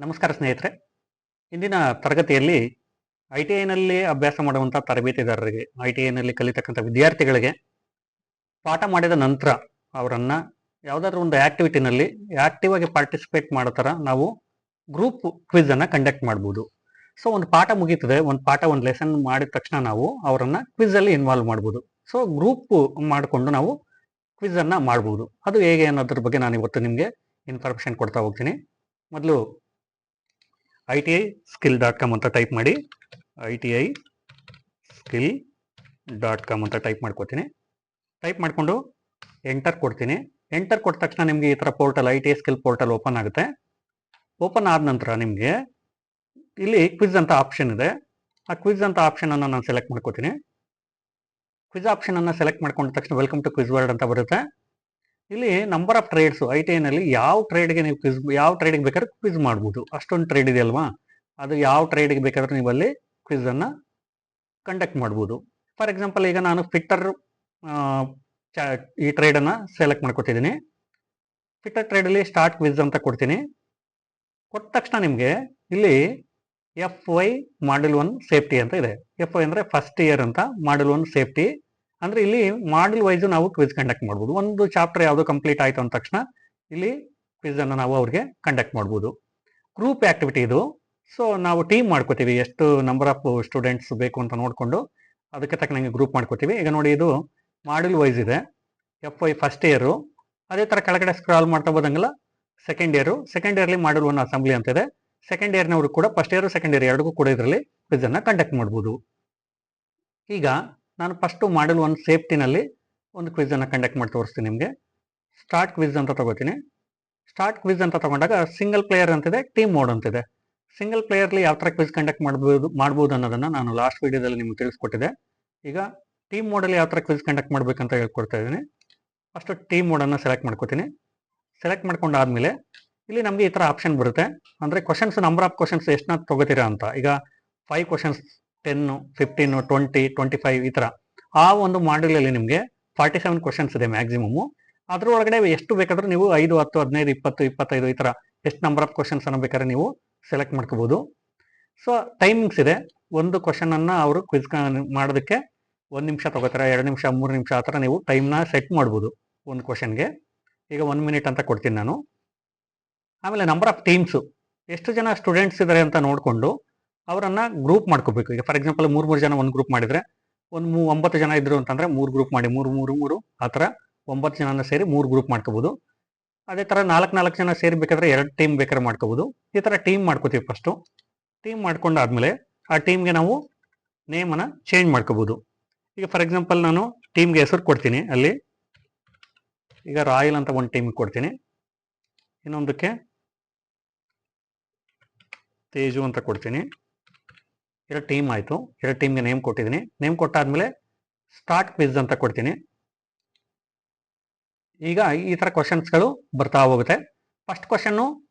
ನಮಸ್ಕಾರ ಸ್ನೇಹಿತರೆ. ಇಂದಿನ ತರಗತಿಯಲ್ಲಿ ಐಟಿಐನಲ್ಲಿ ಅಭ್ಯಾಸ ಮಾಡುವಂಥ ತರಬೇತಿದಾರರಿಗೆ, ಐಟಿಐನಲ್ಲಿ ಕಲಿತಕ್ಕಂಥ ವಿದ್ಯಾರ್ಥಿಗಳಿಗೆ ಪಾಠ ಮಾಡಿದ ನಂತರ ಅವರನ್ನ ಯಾವುದಾದ್ರೂ ಒಂದು ಆಕ್ಟಿವಿಟಿನಲ್ಲಿ ಆಕ್ಟಿವ್ ಆಗಿ ಪಾರ್ಟಿಸಿಪೇಟ್ ಮಾಡೋ ಥರ ನಾವು ಗ್ರೂಪ್ ಕ್ವಿಜ್ ಅನ್ನ ಕಂಡಕ್ಟ್ ಮಾಡ್ಬೋದು. ಸೊ ಒಂದು ಪಾಠ ಮುಗೀತದೆ, ಒಂದು ಲೆಸನ್ ಮಾಡಿದ ತಕ್ಷಣ ನಾವು ಅವರನ್ನ ಕ್ವಿಜ್ ಅಲ್ಲಿ ಇನ್ವಾಲ್ವ್ ಮಾಡ್ಬೋದು. ಸೊ ಗ್ರೂಪ್ ಮಾಡಿಕೊಂಡು ನಾವು ಕ್ವಿಜ್ ಅನ್ನ ಮಾಡ್ಬೋದು. ಅದು ಹೇಗೆ ಅನ್ನೋದ್ರ ಬಗ್ಗೆ ನಾನು ಇವತ್ತು ನಿಮಗೆ ಇನ್ಫಾರ್ಮೇಶನ್ ಕೊಡ್ತಾ ಹೋಗ್ತೀನಿ. ಮೊದಲು ITIskill.com ಅಂತ ಟೈಪ್ ಮಾಡಿ. ITIskill.com ಅಂತ ಟೈಪ್ ಮಾಡ್ಕೋತೀನಿ. ಟೈಪ್ ಮಾಡಿಕೊಂಡು ಎಂಟರ್ ಕೊಡ್ತೀನಿ. ಎಂಟರ್ ಕೊಟ್ಟ ತಕ್ಷಣ ನಿಮಗೆ ಈ ಥರ portal ITI skill portal open ಆಗುತ್ತೆ. ಓಪನ್ ಆದ ನಂತರ ನಿಮಗೆ ಇಲ್ಲಿ ಕ್ವಿಜ್ ಅಂತ ಆಪ್ಷನ್ ಇದೆ. ಆ ಕ್ವಿಜ್ ಅಂತ ಆಪ್ಷನ್ ಅನ್ನು ನಾನು ಸೆಲೆಕ್ಟ್ ಮಾಡ್ಕೋತೀನಿ. ಕ್ವಿಜ್ ಆಪ್ಷನ್ ಅನ್ನು ಸೆಲೆಕ್ಟ್ ಮಾಡ್ಕೊಂಡ ತಕ್ಷಣ ವೆಲ್ಕಮ್ ಟು ಕ್ವಿಜ್ ವರ್ಲ್ಡ್ ಅಂತ ಬರುತ್ತೆ. ಇಲ್ಲಿ ನಂಬರ್ ಆಫ್ ಟ್ರೇಡ್ಸ್ ಐಟಿಐನಲ್ಲಿ ಯಾವ ಟ್ರೇಡ್ಗೆ ನೀವು ಯಾವ ಟ್ರೇಡಿಗೆ ಬೇಕಾದ್ರೆ ಕ್ವಿಜ್ ಮಾಡ್ಬೋದು. ಅಷ್ಟೊಂದು ಟ್ರೇಡ್ ಇದೆ ಅಲ್ವಾ, ಅದು ಯಾವ ಟ್ರೇಡ್ಗೆ ಬೇಕಾದ್ರೆ ನೀವು ಅಲ್ಲಿ ಕ್ವಿಜ್ ಅನ್ನ ಕಂಡಕ್ಟ್ ಮಾಡ್ಬೋದು. ಫಾರ್ ಎಕ್ಸಾಂಪಲ್ ಈಗ ನಾನು ಫಿಟ್ಟರ್ ಈ ಟ್ರೇಡ್ ಅನ್ನ ಸೆಲೆಕ್ಟ್ ಮಾಡ್ಕೊತಿದ್ದೀನಿ. ಫಿಟ್ಟರ್ ಟ್ರೇಡ್ ಅಲ್ಲಿ ಸ್ಟಾರ್ಟ್ ಕ್ವಿಜ್ ಅಂತ ಕೊಡ್ತೀನಿ. ಕೊಟ್ಟ ತಕ್ಷಣ ನಿಮಗೆ ಇಲ್ಲಿ FY ಮಾಡ್ಯೂಲ್ 1 ಸೇಫ್ಟಿ ಅಂತ ಇದೆ. FY ಅಂದ್ರೆ ಫಸ್ಟ್ ಇಯರ್ ಅಂತ, ಮಾಡ್ಯೂಲ್ 1 ಸೇಫ್ಟಿ ಅಂದ್ರೆ ಇಲ್ಲಿ ಮಾಡ್ಯೂಲ್ ವೈಸ್ ನಾವು ಕ್ವಿಜ್ ಕಂಡಕ್ಟ್ ಮಾಡ್ಬೋದು. ಒಂದು ಚಾಪ್ಟರ್ ಯಾವುದು ಕಂಪ್ಲೀಟ್ ಆಯ್ತು ಅಂದ ತಕ್ಷಣ ಇಲ್ಲಿ ಕ್ವಿಜ್ ಅನ್ನು ನಾವು ಅವ್ರಿಗೆ ಕಂಡಕ್ಟ್ ಮಾಡ್ಬೋದು. ಗ್ರೂಪ್ ಆಕ್ಟಿವಿಟಿ ಇದು. ಸೊ ನಾವು ಟೀಮ್ ಮಾಡ್ಕೋತೀವಿ, ಎಷ್ಟು ನಂಬರ್ ಆಫ್ ಸ್ಟೂಡೆಂಟ್ಸ್ ಬೇಕು ಅಂತ ನೋಡಿಕೊಂಡು ಅದಕ್ಕೆ ತಕ್ಕನಂಗೆ ಗ್ರೂಪ್ ಮಾಡ್ಕೋತೀವಿ. ಈಗ ನೋಡಿ, ಇದು ಮಾಡ್ಯೂಲ್ ವೈಸ್ ಇದೆ. FY first year. ಅದೇ ಥರ ಕೆಳಗಡೆ ಸ್ಕ್ರಾಲ್ ಮಾಡ್ತಾ ಹೋದಂಗೆಲ್ಲ ಸೆಕೆಂಡ್ ಇಯರ್ಲಿ ಮಾಡ್ಯೂಲ್ 1 ಅಸೆಂಬ್ಲಿ ಅಂತ ಇದೆ. ಸೆಕೆಂಡ್ ಇಯರ್ನವರು ಕೂಡ ಫಸ್ಟ್ ಇಯರ್ ಸೆಕೆಂಡ್ ಇಯರ್ ಎರಡಕ್ಕೂ ಕೂಡ ಇದರಲ್ಲಿ ಕ್ವಿಜ್ ಅನ್ನ ಕಂಡಕ್ಟ್ ಮಾಡ್ಬೋದು. ಈಗ ನಾನು ಫಸ್ಟ್ ಮಾಡ್ಯೂಲ್ 1 ಸೇಫ್ಟಿನಲ್ಲಿ ಒಂದು ಕ್ವಿಜ್ ಅನ್ನು ಕಂಡಕ್ಟ್ ಮಾಡಿ ತೋರಿಸ್ತೀನಿ ನಿಮಗೆ. ಸ್ಟಾರ್ಟ್ ಕ್ವಿಜ್ ಅಂತ ತಗೋತೀನಿ. ಸ್ಟಾರ್ಟ್ ಕ್ವಿಜ್ ಅಂತ ತಗೊಂಡಾಗ ಸಿಂಗಲ್ ಪ್ಲೇಯರ್ ಅಂತಿದೆ, ಟೀಮ್ ಮೋಡ್ ಅಂತಿದೆ. ಸಿಂಗಲ್ ಪ್ಲೇಯರ್ಲಿ ಯಾವ ಥರ ಕ್ವಿಜ್ ಕಂಡಕ್ಟ್ ಮಾಡ್ಬೋದು ಅನ್ನೋದನ್ನ ನಾನು ಲಾಸ್ಟ್ ವಿಡಿಯೋದಲ್ಲಿ ನಿಮ್ಗೆ ತಿಳಿಸ್ಕೊಟ್ಟಿದೆ. ಈಗ ಟೀಮ್ ಮೋಡಲ್ಲಿ ಯಾವ ಥರ ಕ್ವಿಜ್ ಕಂಡಕ್ಟ್ ಮಾಡ್ಬೇಕಂತ ಹೇಳ್ಕೊಡ್ತಾ ಇದ್ದೀನಿ. ಫಸ್ಟ್ ಟೀಮ್ ಮೋಡನ್ನು ಸೆಲೆಕ್ಟ್ ಮಾಡ್ಕೋತೀನಿ. ಸೆಲೆಕ್ಟ್ ಮಾಡ್ಕೊಂಡಾದ್ಮೇಲೆ ಇಲ್ಲಿ ನಮಗೆ ಈ ಥರ ಆಪ್ಷನ್ ಬರುತ್ತೆ. ಅಂದರೆ ಕ್ವಶನ್ಸ್, ನಂಬರ್ ಆಫ್ ಕ್ವಶನ್ಸ್ ಎಷ್ಟನ್ನ ತಗೋತೀರಾ ಅಂತ. ಈಗ 5 ಕ್ವಶನ್ಸ್, 10, 15, 20, 25 ಈ ಥರ. ಆ ಒಂದು ಮಾಡ್ಯೂಲಲ್ಲಿ ನಿಮಗೆ 47 ಕ್ವಶನ್ಸ್ ಇದೆ ಮ್ಯಾಕ್ಸಿಮಮ್. ಅದ್ರ ಒಳಗಡೆ ಎಷ್ಟು ಬೇಕಾದ್ರೂ ನೀವು 5, 10, 15, 20, 25 ಈ ಥರ ಎಷ್ಟು ನಂಬರ್ ಆಫ್ ಕ್ವಶನ್ಸ್ ಅನ್ನು ಬೇಕಾದ್ರೆ ನೀವು ಸೆಲೆಕ್ಟ್ ಮಾಡ್ಕೋಬಹುದು. ಸೊ ಟೈಮಿಂಗ್ಸ್ ಇದೆ. ಒಂದು ಕ್ವಶನ್ ಅನ್ನ ಅವರು ಕ್ವಿಜ್ ಮಾಡೋದಕ್ಕೆ 1 ನಿಮಿಷ ತಗೋತಾರೆ, 2 ನಿಮಿಷ, 3 ನಿಮಿಷ ಆ ಥರ ನೀವು ಟೈಮ್ನ ಸೆಟ್ ಮಾಡ್ಬೋದು ಒಂದು ಕ್ವಶನ್ಗೆ. ಈಗ 1 ಮಿನಿಟ್ ಅಂತ ಕೊಡ್ತೀನಿ ನಾನು. ಆಮೇಲೆ ನಂಬರ್ ಆಫ್ ಟೀಮ್ಸು, ಎಷ್ಟು ಜನ ಸ್ಟೂಡೆಂಟ್ಸ್ ಇದ್ದಾರೆ ಅಂತ ನೋಡಿಕೊಂಡು ಅವರನ್ನ ಗ್ರೂಪ್ ಮಾಡ್ಕೋಬೇಕು. ಈಗ ಫಾರ್ ಎಕ್ಸಾಂಪಲ್ 3 ಜನ ಒಂದು ಗ್ರೂಪ್ ಮಾಡಿದ್ರೆ, ಒಂದು 9 ಜನ ಇದ್ರು ಅಂತಂದ್ರೆ 3 ಗ್ರೂಪ್ ಮಾಡಿ, 3 ಆ ಥರ 9 ಜನನ ಸೇರಿ 3 ಗ್ರೂಪ್ ಮಾಡ್ಕೋಬಹುದು. ಅದೇ ಥರ 4 ಜನ ಸೇರಿಬೇಕಾದ್ರೆ 2 ಟೀಮ್ ಬೇಕಾದ್ರೆ ಮಾಡ್ಕೋಬಹುದು. ಈ ಥರ ಟೀಮ್ ಮಾಡ್ಕೋತೀವಿ. ಫಸ್ಟು ಟೀಮ್ ಮಾಡ್ಕೊಂಡಾದ್ಮೇಲೆ ಆ ಟೀಮ್ಗೆ ನಾವು ನೇಮನ್ನು ಚೇಂಜ್ ಮಾಡ್ಕೋಬಹುದು. ಈಗ ಫಾರ್ ಎಕ್ಸಾಂಪಲ್ ನಾನು ಟೀಮ್ಗೆ ಹೆಸರು ಕೊಡ್ತೀನಿ. ಅಲ್ಲಿ ಈಗ ರಾಯಲ್ ಅಂತ ಒಂದು ಟೀಮಿಗೆ ಕೊಡ್ತೀನಿ, ಇನ್ನೊಂದಕ್ಕೆ ತೇಜು ಅಂತ ಕೊಡ್ತೀನಿ. 2 ಟೀಮ್ ಆಯಿತು. 2 ಟೀಮ್ಗೆ ನೇಮ್ ಕೊಟ್ಟಿದ್ದೀನಿ. ನೇಮ್ ಕೊಟ್ಟಾದ್ಮೇಲೆ ಸ್ಟಾರ್ಟ್ ಕ್ವಿಜ್ ಅಂತ ಕೊಡ್ತೀನಿ. ಈಗ ಈ ಥರ ಕ್ವಶನ್ಸ್ಗಳು ಬರ್ತಾ ಹೋಗುತ್ತೆ. ಫಸ್ಟ್ ಕ್ವಶನ್ನು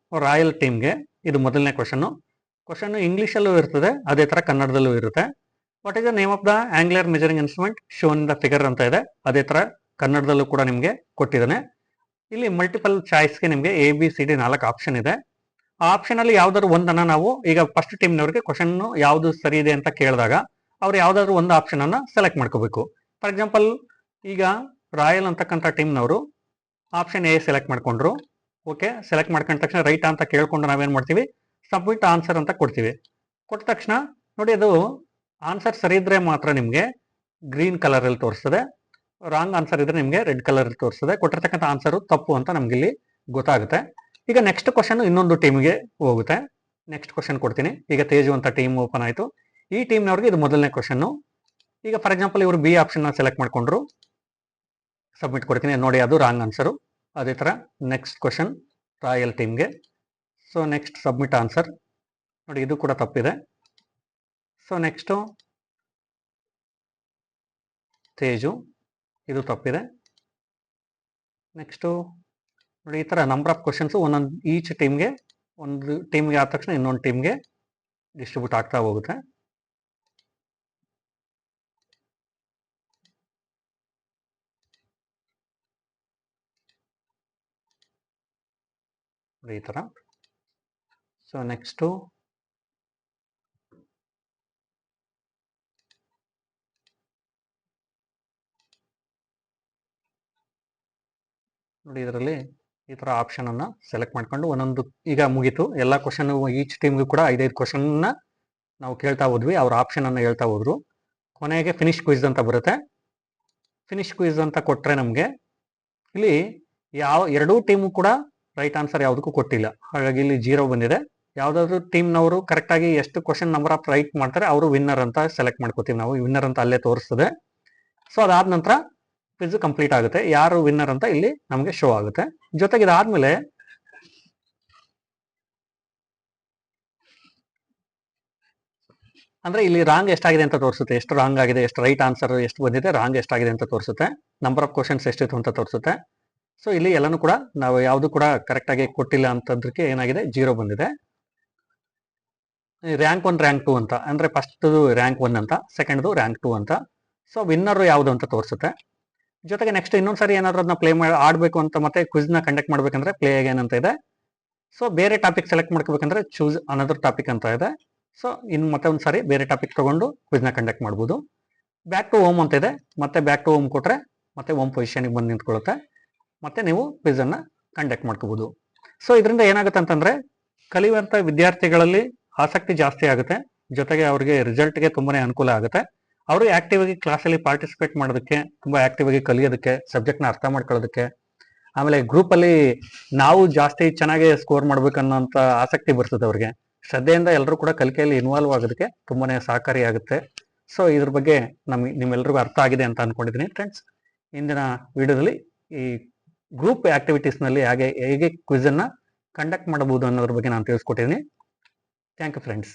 ರಾಯಲ್ ಟೀಮ್ಗೆ, ಇದು ಮೊದಲನೇ ಕ್ವಶನ್ನು ಇಂಗ್ಲೀಷಲ್ಲೂ ಇರ್ತದೆ, ಅದೇ ಥರ ಕನ್ನಡದಲ್ಲೂ ಇರುತ್ತೆ. What is the name of the angler measuring instrument shown the figure ಅಂತ ಇದೆ, ಅದೇ ಥರ ಕನ್ನಡದಲ್ಲೂ ಕೂಡ ನಿಮಗೆ ಕೊಟ್ಟಿದ್ದಾನೆ. ಇಲ್ಲಿ ಮಲ್ಟಿಪಲ್ ಚಾಯ್ಸ್ಗೆ ನಿಮಗೆ ABCD 4 ಆಪ್ಷನ್ ಇದೆ. ಆ ಆಪ್ಷನಲ್ಲಿ ಯಾವ್ದಾದ್ರು ಒಂದನ್ನು ನಾವು, ಈಗ ಫಸ್ಟ್ ಟೀಮ್ನವ್ರಿಗೆ ಕ್ವಶನ್ ಯಾವುದು ಸರಿ ಇದೆ ಅಂತ ಕೇಳಿದಾಗ ಅವ್ರು ಯಾವ್ದಾದ್ರು ಒಂದು ಆಪ್ಷನ್ ಅನ್ನ ಸೆಲೆಕ್ಟ್ ಮಾಡ್ಕೋಬೇಕು. ಫಾರ್ ಎಕ್ಸಾಂಪಲ್ ಈಗ ರಾಯಲ್ ಅಂತಕ್ಕಂಥ ಟೀಮ್ನವರು ಆಪ್ಷನ್ A ಸೆಲೆಕ್ಟ್ ಮಾಡ್ಕೊಂಡ್ರು. ಓಕೆ, ಸೆಲೆಕ್ಟ್ ಮಾಡ್ಕೊಂಡ ತಕ್ಷಣ ರೈಟ್ ಅಂತ ಕೇಳ್ಕೊಂಡು ನಾವೇನು ಮಾಡ್ತೀವಿ, ಸಬ್ಮಿಟ್ ಆನ್ಸರ್ ಅಂತ ಕೊಡ್ತೀವಿ. ಕೊಟ್ಟ ತಕ್ಷಣ ನೋಡಿ, ಅದು ಆನ್ಸರ್ ಸರಿ ಇದ್ರೆ ಮಾತ್ರ ನಿಮಗೆ ಗ್ರೀನ್ ಕಲರಲ್ಲಿ ತೋರಿಸ್ತದೆ, ರಾಂಗ್ ಆನ್ಸರ್ ಇದ್ರೆ ನಿಮಗೆ ರೆಡ್ ಕಲರ್ ತೋರಿಸ್ತದೆ. ಕೊಟ್ಟಿರ್ತಕ್ಕಂಥ ಆನ್ಸರು ತಪ್ಪು ಅಂತ ನಮ್ಗೆ ಇಲ್ಲಿ ಗೊತ್ತಾಗುತ್ತೆ. ಈಗ ನೆಕ್ಸ್ಟ್ ಕ್ವಶನ್ ಇನ್ನೊಂದು ಟೀಮ್ಗೆ ಹೋಗುತ್ತೆ. ನೆಕ್ಸ್ಟ್ ಕ್ವಶನ್ ಕೊಡ್ತೀನಿ. ಈಗ ತೇಜು ಅಂತ ಟೀಮ್ ಓಪನ್ ಆಯಿತು. ಈ ಟೀಮ್ನವ್ರಿಗೆ ಇದು ಮೊದಲನೇ ಕ್ವಶನ್ನು. ಈಗ ಫಾರ್ ಎಕ್ಸಾಂಪಲ್ ಇವರು B ಆಪ್ಷನ್ನ ಸೆಲೆಕ್ಟ್ ಮಾಡ್ಕೊಂಡ್ರು, ಸಬ್ಮಿಟ್ ಕೊಡ್ತೀನಿ. ನೋಡಿ, ಅದು ರಾಂಗ್ ಆನ್ಸರು. ಅದೇ ಥರ ನೆಕ್ಸ್ಟ್ ಕ್ವಶನ್ ರಾಯಲ್ ಟೀಮ್ಗೆ. So next submit answer. ನೋಡಿ, ಇದು ಕೂಡ ತಪ್ಪಿದೆ. ಸೊ ನೆಕ್ಸ್ಟು ತೇಜು, ಇದು ತಪ್ಪಿದೆ. ನೆಕ್ಸ್ಟು ನೋಡಿ, ಈ ಥರ ನಂಬರ್ ಆಫ್ ಕ್ವಶನ್ಸು ಒಂದೊಂದು ಈಚ್ ಟೀಮ್ಗೆ, ಒಂದು ಟೀಮ್ಗೆ ಆದ ತಕ್ಷಣ ಇನ್ನೊಂದು ಟೀಮ್ಗೆ ಡಿಸ್ಟ್ರಿಬ್ಯೂಟ್ ಆಗ್ತಾ ಹೋಗುತ್ತೆ. ಈ ಥರ ಸೊ ನೆಕ್ಸ್ಟು ನೋಡಿ, ಇದರಲ್ಲಿ ಈ ಥರ ಆಪ್ಷನನ್ನು ಸೆಲೆಕ್ಟ್ ಮಾಡ್ಕೊಂಡು ಒಂದೊಂದು ಈಗ ಮುಗೀತು ಎಲ್ಲ ಕ್ವಶನ್. ಈಚ್ ಟೀಮ್ಗೂ ಕೂಡ 5-5 ಕ್ವಶನ್ನ ನಾವು ಕೇಳ್ತಾ ಹೋದ್ವಿ, ಅವ್ರ ಆಪ್ಷನನ್ನು ಹೇಳ್ತಾ ಹೋದ್ರು. ಕೊನೆಗೆ ಫಿನಿಶ್ ಕ್ವಿಜ್ ಅಂತ ಬರುತ್ತೆ. ಫಿನಿಶ್ ಕ್ವಿಜ್ ಅಂತ ಕೊಟ್ಟರೆ ನಮಗೆ ಇಲ್ಲಿ ಎರಡೂ ಟೀಮು ಕೂಡ ರೈಟ್ ಆನ್ಸರ್ ಯಾವುದಕ್ಕೂ ಕೊಟ್ಟಿಲ್ಲ, ಹಾಗಾಗಿ ಇಲ್ಲಿ 0 ಬಂದಿದೆ. ಯಾವುದಾದ್ರೂ ಟೀಮ್ನವರು ಕರೆಕ್ಟಾಗಿ ಎಷ್ಟು ಕ್ವಶನ್ ನಂಬರ್ ಆಫ್ ರೈಟ್ ಮಾಡ್ತಾರೆ ಅವರು ವಿನ್ನರ್ ಅಂತ ಸೆಲೆಕ್ಟ್ ಮಾಡ್ಕೋತೀವಿ ನಾವು. ವಿನ್ನರ್ ಅಂತ ಅಲ್ಲೇ ತೋರಿಸ್ತದೆ. ಸೊ ಅದಾದ ನಂತರ ಕ್ವಿಜ್ ಕಂಪ್ಲೀಟ್ ಆಗುತ್ತೆ. ಯಾರು ವಿನ್ನರ್ ಅಂತ ಇಲ್ಲಿ ನಮಗೆ ಶೋ ಆಗುತ್ತೆ. ಜೊತೆಗೆ ಇದಾದ್ಮೇಲೆ ಅಂದ್ರೆ ಇಲ್ಲಿ ರಾಂಗ್ ಎಷ್ಟಾಗಿದೆ ಅಂತ ತೋರಿಸುತ್ತೆ, ಎಷ್ಟು ರಾಂಗ್ ಆಗಿದೆ, ಎಷ್ಟು ರೈಟ್ ಆನ್ಸರ್ ಎಷ್ಟು ಬಂದಿದೆ, ರಾಂಗ್ ಎಷ್ಟಾಗಿದೆ ಅಂತ ತೋರಿಸುತ್ತೆ, ನಂಬರ್ ಆಫ್ ಕ್ವಶನ್ಸ್ ಎಷ್ಟಿತ್ತು ಅಂತ ತೋರಿಸುತ್ತೆ. ಸೊ ಇಲ್ಲಿ ಎಲ್ಲಾನು ಕೂಡ ನಾವು ಯಾವುದು ಕೂಡ ಕರೆಕ್ಟ್ ಆಗಿ ಕೊಟ್ಟಿಲ್ಲ ಅಂತಂದ್ರಕ್ಕೆ ಏನಾಗಿದೆ 0 ಬಂದಿದೆ. ರ್ಯಾಂಕ್ 1 ರ್ಯಾಂಕ್ 2 ಅಂತ ಅಂದ್ರೆ ಫಸ್ಟ್ ರ್ಯಾಂಕ್ 1 ಅಂತ, ಸೆಕೆಂಡ್ದು ರ್ಯಾಂಕ್ 2 ಅಂತ. ಸೊ ವಿನ್ನರ್ ಯಾವುದು ಅಂತ ತೋರಿಸುತ್ತೆ. ಜೊತೆಗೆ ನೆಕ್ಸ್ಟ್ ಇನ್ನೊಂದ್ಸರಿ ಏನಾದ್ರು ಅದನ್ನ ಪ್ಲೇ ಮಾಡಿ ಆಡಬೇಕು ಅಂತ ಮತ್ತೆ ಕ್ವಿಜ್ನ ಕಂಡಕ್ಟ್ ಮಾಡ್ಬೇಕಂದ್ರೆ ಪ್ಲೇ ಅಗೇನ್ ಅಂತ ಇದೆ. ಸೊ ಬೇರೆ ಟಾಪಿಕ್ ಸೆಲೆಕ್ಟ್ ಮಾಡ್ಕೋಬೇಕಂದ್ರೆ ಚೂಸ್ ಅನದರ್ ಟಾಪಿಕ್ ಅಂತ ಇದೆ. ಸೊ ಇನ್ನು ಮತ್ತೆ ಒಂದ್ಸಾರಿ ಬೇರೆ ಟಾಪಿಕ್ ತಗೊಂಡು ಕ್ವಿಜ್ನ ಕಂಡಕ್ಟ್ ಮಾಡ್ಬೋದು. ಬ್ಯಾಕ್ ಟು ಹೋಮ್ ಅಂತ ಇದೆ, ಮತ್ತೆ ಬ್ಯಾಕ್ ಟು ಹೋಮ್ ಕೊಟ್ರೆ ಮತ್ತೆ ಹೋಮ್ ಪೊಸಿಷನ್ಗೆ ಬಂದು ನಿಂತ್ಕೊಳ್ಳುತ್ತೆ. ಮತ್ತೆ ನೀವು ಕ್ವಿಜನ್ನು ಕಂಡಕ್ಟ್ ಮಾಡ್ಕೋಬಹುದು. ಸೊ ಇದರಿಂದ ಏನಾಗುತ್ತೆ ಅಂತಂದ್ರೆ ಕಲಿಯುವಂಥ ವಿದ್ಯಾರ್ಥಿಗಳಲ್ಲಿ ಆಸಕ್ತಿ ಜಾಸ್ತಿ ಆಗುತ್ತೆ. ಜೊತೆಗೆ ಅವರಿಗೆ ರಿಸಲ್ಟ್ಗೆ ತುಂಬಾನೇ ಅನುಕೂಲ ಆಗುತ್ತೆ. ಅವರು ಆಕ್ಟಿವ್ ಆಗಿ ಕ್ಲಾಸಲ್ಲಿ ಪಾರ್ಟಿಸಿಪೇಟ್ ಮಾಡೋದಕ್ಕೆ, ತುಂಬಾ ಆಕ್ಟಿವ್ ಆಗಿ ಕಲಿಯೋದಕ್ಕೆ, ಸಬ್ಜೆಕ್ಟ್ನ ಅರ್ಥ ಮಾಡ್ಕೊಳ್ಳೋದಕ್ಕೆ, ಆಮೇಲೆ ಗ್ರೂಪಲ್ಲಿ ನಾವು ಜಾಸ್ತಿ ಚೆನ್ನಾಗಿ ಸ್ಕೋರ್ ಮಾಡ್ಬೇಕನ್ನೋಂಥ ಆಸಕ್ತಿ ಬರ್ತದೆ ಅವ್ರಿಗೆ. ಶ್ರದ್ಧೆಯಿಂದ ಎಲ್ಲರೂ ಕೂಡ ಕಲಿಕೆಯಲ್ಲಿ ಇನ್ವಾಲ್ವ್ ಆಗೋದಕ್ಕೆ ತುಂಬಾನೇ ಸಹಕಾರಿಯಾಗುತ್ತೆ. ಸೊ ಇದ್ರ ಬಗ್ಗೆ ನಿಮ್ಮೆಲ್ರಿಗೂ ಅರ್ಥ ಆಗಿದೆ ಅಂತ ಅನ್ಕೊಂಡಿದ್ದೀನಿ ಫ್ರೆಂಡ್ಸ್. ಇಂದಿನ ವಿಡಿಯೋದಲ್ಲಿ ಈ ಗ್ರೂಪ್ ಆಕ್ಟಿವಿಟೀಸ್ನಲ್ಲಿ ಹೇಗೆ ಕ್ವಿಜನ್ನು ಕಂಡಕ್ಟ್ ಮಾಡಬಹುದು ಅನ್ನೋದ್ರ ಬಗ್ಗೆ ನಾನು ತಿಳಿಸ್ಕೊಟ್ಟಿದ್ದೀನಿ. Thank you friends.